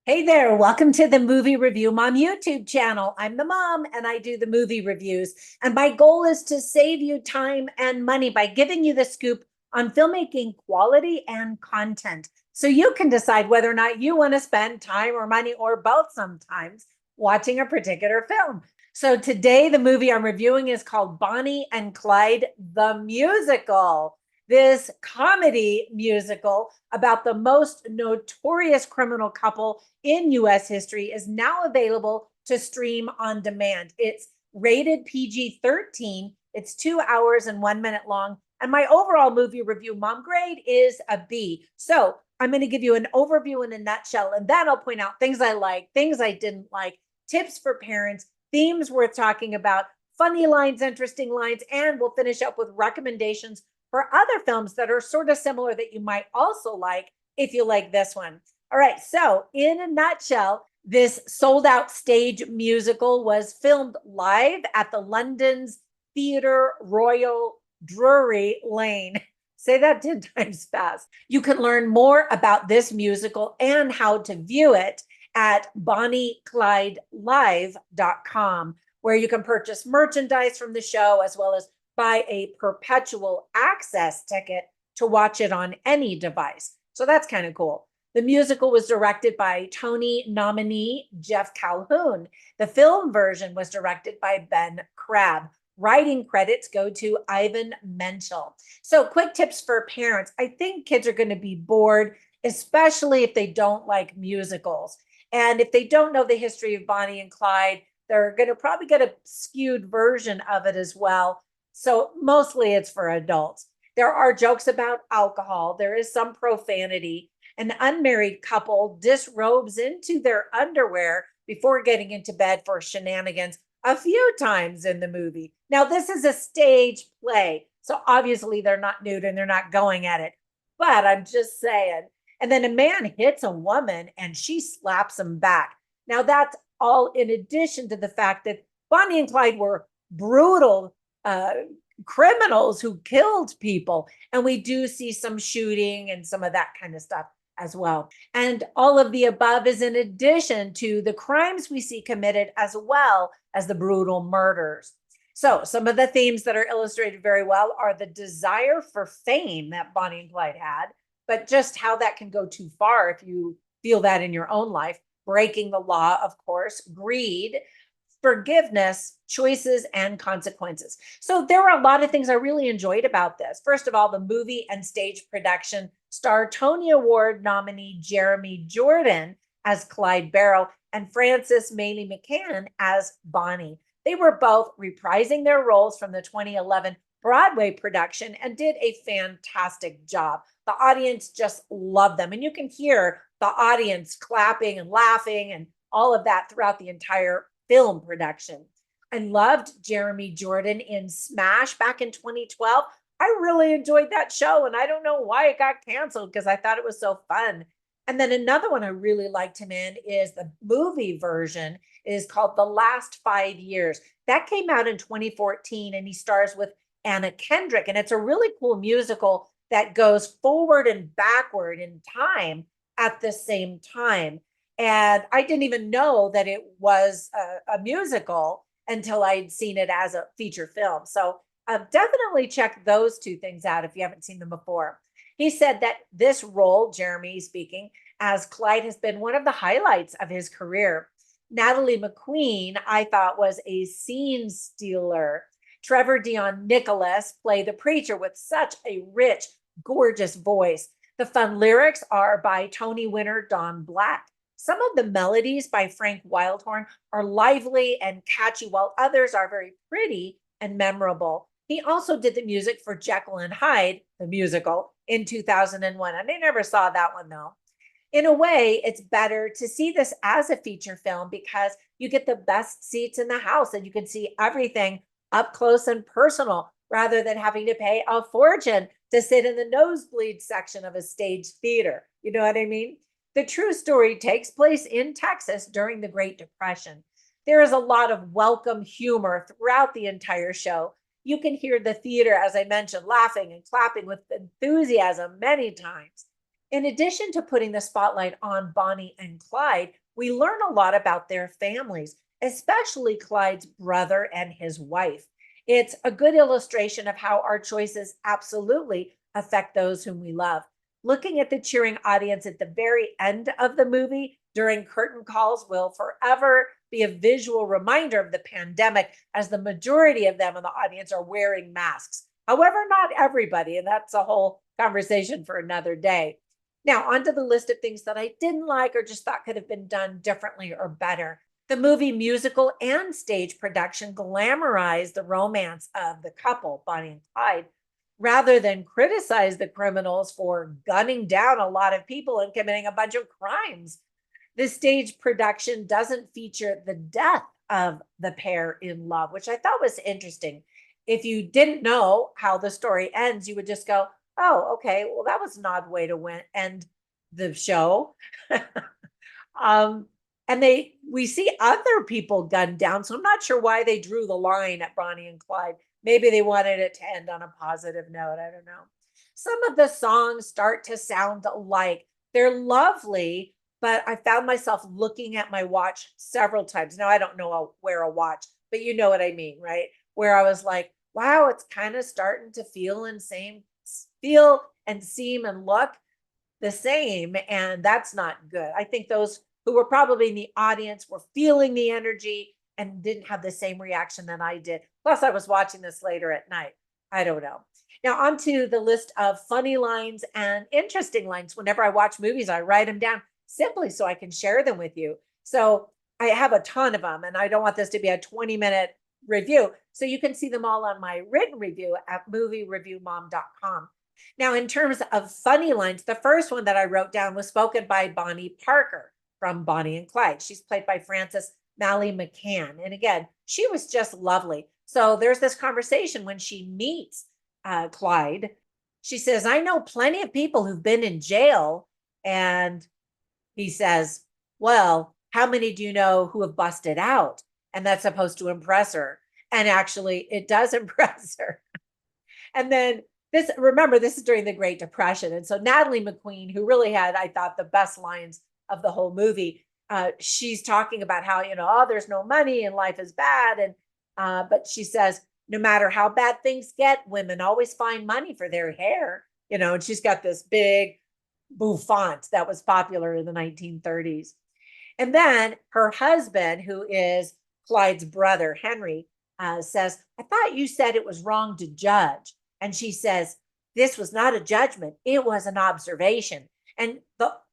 Hey there, welcome to the Movie Review Mom YouTube channel. I'm the mom and I do the movie reviews. And my goal is to save you time and money by giving you the scoop on filmmaking quality and content. So you can decide whether or not you want to spend time or money or both sometimes watching a particular film. So today, the movie I'm reviewing is called Bonnie and Clyde, the Musical. This comedy musical about the most notorious criminal couple in US history is now available to stream on demand. It's rated PG-13. It's 2 hours and 1 minute long. And my overall movie review mom grade is a B. So I'm going to give you an overview in a nutshell, and then I'll point out things I like, things I didn't like, tips for parents, themes worth talking about, funny lines, interesting lines, and we'll finish up with recommendations for other films that are sort of similar that you might also like if you like this one. All right, so in a nutshell, this sold out stage musical was filmed live at the London's Theatre Royal Drury Lane. Say that 10 times fast. You can learn more about this musical and how to view it at bonnieclydelive.com, where you can purchase merchandise from the show as well as buy a perpetual access ticket to watch it on any device. So that's kind of cool. The musical was directed by Tony nominee Jeff Calhoun. The film version was directed by Ben Crabb. Writing credits go to Ivan Menchell. So quick tips for parents. I think kids are going to be bored, especially if they don't like musicals. And if they don't know the history of Bonnie and Clyde, they're going to probably get a skewed version of it as well. So mostly it's for adults. There are jokes about alcohol. There is some profanity. An unmarried couple disrobes into their underwear before getting into bed for shenanigans a few times in the movie. Now, this is a stage play, so obviously they're not nude and they're not going at it, but I'm just saying. And then a man hits a woman and she slaps him back. Now, that's all in addition to the fact that Bonnie and Clyde were brutal criminals who killed people. And we do see some shooting and some of that kind of stuff as well. And all of the above is in addition to the crimes we see committed as well as the brutal murders. So some of the themes that are illustrated very well are the desire for fame that Bonnie and Clyde had, but just how that can go too far if you feel that in your own life. Breaking the law, of course, greed, forgiveness, choices, and consequences. So there were a lot of things I really enjoyed about this. First of all, the movie and stage production star Tony Award nominee Jeremy Jordan as Clyde Barrow and Frances Mayli McCann as Bonnie. They were both reprising their roles from the 2011 Broadway production and did a fantastic job. The audience just loved them. And you can hear the audience clapping and laughing and all of that throughout the entire film production. I loved Jeremy Jordan in Smash back in 2012. I really enjoyed that show, and I don't know why it got canceled because I thought it was so fun. And then another one I really liked him in is the movie version. It is called The Last 5 Years. That came out in 2014, and he stars with Anna Kendrick. And it's a really cool musical that goes forward and backward in time at the same time. And I didn't even know that it was a musical until I'd seen it as a feature film. So definitely check those two things out if you haven't seen them before. He said that this role, Jeremy speaking, as Clyde has been one of the highlights of his career. Natalie McQueen, I thought, was a scene stealer. Trevor Dion Nicholas played the preacher with such a rich, gorgeous voice. The fun lyrics are by Tony winner Don Black. Some of the melodies by Frank Wildhorn are lively and catchy, while others are very pretty and memorable. He also did the music for Jekyll and Hyde, the musical, in 2001. And I never saw that one, though. In a way, it's better to see this as a feature film because you get the best seats in the house and you can see everything up close and personal rather than having to pay a fortune to sit in the nosebleed section of a stage theater. You know what I mean? The true story takes place in Texas during the Great Depression. There is a lot of welcome humor throughout the entire show. You can hear the theater, as I mentioned, laughing and clapping with enthusiasm many times. In addition to putting the spotlight on Bonnie and Clyde, we learn a lot about their families, especially Clyde's brother and his wife. It's a good illustration of how our choices absolutely affect those whom we love. Looking at the cheering audience at the very end of the movie during curtain calls will forever be a visual reminder of the pandemic, as the majority of them in the audience are wearing masks. However, not everybody, and that's a whole conversation for another day. Now, onto the list of things that I didn't like or just thought could have been done differently or better. The movie musical and stage production glamorized the romance of the couple, Bonnie and Clyde, rather than criticize the criminals for gunning down a lot of people and committing a bunch of crimes. The stage production doesn't feature the death of the pair in love, which I thought was interesting. If you didn't know how the story ends, you would just go, oh, okay, well, that was an odd way to end the show. um, and we see other people gunned down, so I'm not sure why they drew the line at Bonnie and Clyde. Maybe they wanted it to end on a positive note. I don't know. Some of the songs start to sound alike. They're lovely, but I found myself looking at my watch several times. Now, I don't know I'll wear a watch, but you know what I mean, right? Where I was like, wow, it's kind of starting to feel and seem and look the same. And that's not good. I think those who were probably in the audience were feeling the energy and didn't have the same reaction that I did. Plus, I was watching this later at night. I don't know. Now, onto the list of funny lines and interesting lines. Whenever I watch movies, I write them down simply so I can share them with you. So I have a ton of them, and I don't want this to be a 20-minute review. So you can see them all on my written review at moviereviewmom.com. Now, in terms of funny lines, the first one that I wrote down was spoken by Bonnie Parker from Bonnie and Clyde. She's played by Frances Mayli McCann. And again, she was just lovely. So there's this conversation when she meets Clyde. She says, I know plenty of people who've been in jail. And he says, well, how many do you know who have busted out? And that's supposed to impress her. And actually, it does impress her. And then remember, this is during the Great Depression. And so Natalie McQueen, who really had, I thought, the best lines of the whole movie, she's talking about how, oh, there's no money and life is bad. And but she says, no matter how bad things get, women always find money for their hair, and she's got this big bouffant that was popular in the 1930s. And then her husband, who is Clyde's brother, Henry, says, I thought you said it was wrong to judge. And she says, this was not a judgment. It was an observation. And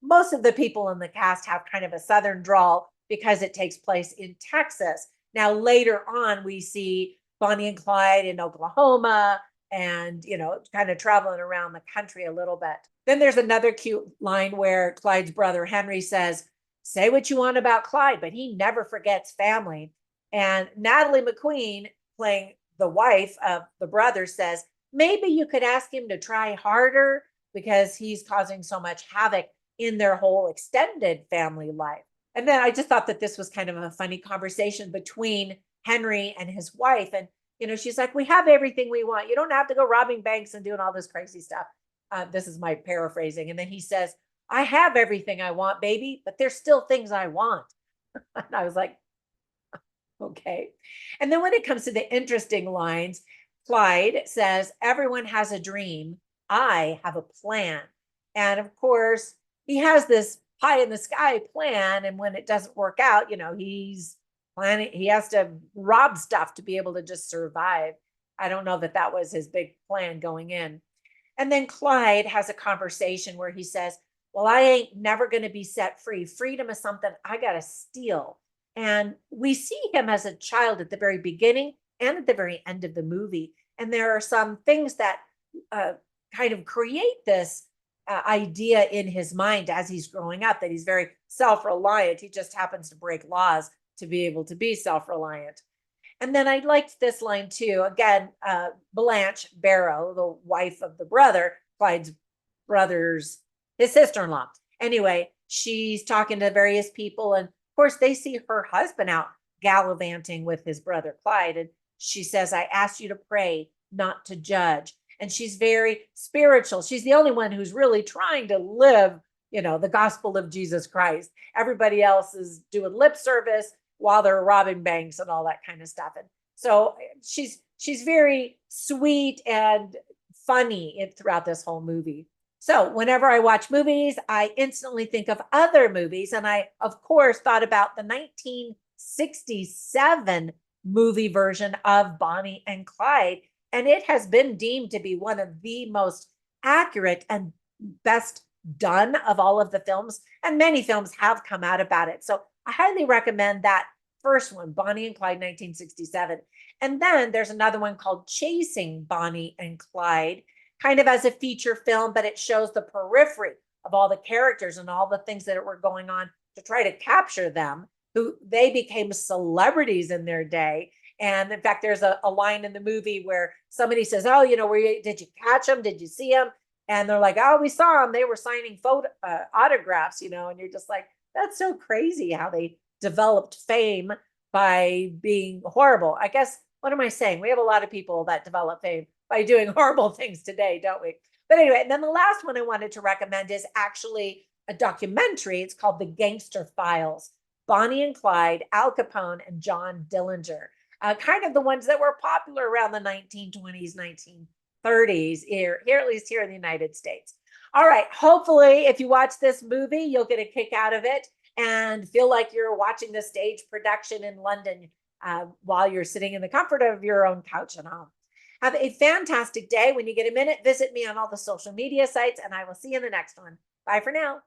most of the people in the cast have kind of a Southern drawl because it takes place in Texas. Now, later on, we see Bonnie and Clyde in Oklahoma and, kind of traveling around the country a little bit. Then there's another cute line where Clyde's brother, Henry, says, say what you want about Clyde, but he never forgets family. And Natalie McQueen, playing the wife of the brother, says, maybe you could ask him to try harder because he's causing so much havoc in their whole extended family life. And then I just thought that this was kind of a funny conversation between Henry and his wife. And, she's like, we have everything we want. You don't have to go robbing banks and doing all this crazy stuff. This is my paraphrasing. And then he says, I have everything I want, baby, but there's still things I want. And I was like, okay. And then when it comes to the interesting lines, Clyde says, everyone has a dream. I have a plan. And of course, he has this pie in the sky plan. And when it doesn't work out, he's planning, he has to rob stuff to be able to just survive. I don't know that that was his big plan going in. And then Clyde has a conversation where he says, well, I ain't never going to be set free. Freedom is something I got to steal. And we see him as a child at the very beginning and at the very end of the movie. And there are some things that kind of create this idea in his mind as he's growing up, that he's very self-reliant. He just happens to break laws to be able to be self-reliant. And then I liked this line too. Again, Blanche Barrow, the wife of the brother, Clyde's his sister-in-law. Anyway, she's talking to various people. And of course, they see her husband out gallivanting with his brother, Clyde. And she says, I asked you to pray, not to judge. and she's very spiritual. She's the only one who's really trying to live, the gospel of Jesus Christ. Everybody else is doing lip service while they're robbing banks and all that kind of stuff. And so she's very sweet and funny throughout this whole movie. So whenever I watch movies, I instantly think of other movies. And I, of course, thought about the 1967 movie version of Bonnie and Clyde. And it has been deemed to be one of the most accurate and best done of all of the films. And many films have come out about it. So I highly recommend that first one, Bonnie and Clyde, 1967. And then there's another one called Chasing Bonnie and Clyde, kind of as a feature film, but it shows the periphery of all the characters and all the things that were going on to try to capture them, who they became celebrities in their day. And in fact, there's a line in the movie where somebody says, oh, did you catch them? Did you see them? And they're like, oh, we saw them. They were signing autographs, and you're just like, that's so crazy how they developed fame by being horrible. I guess, what am I saying? We have a lot of people that develop fame by doing horrible things today, don't we? But anyway, and then the last one I wanted to recommend is actually a documentary. It's called The Gangster Files, Bonnie and Clyde, Al Capone, and John Dillinger. Kind of the ones that were popular around the 1920s, 1930s, here at least here in the United States. All right, hopefully if you watch this movie, you'll get a kick out of it and feel like you're watching the stage production in London while you're sitting in the comfort of your own couch at home. Have a fantastic day. When you get a minute, visit me on all the social media sites, and I will see you in the next one. Bye for now.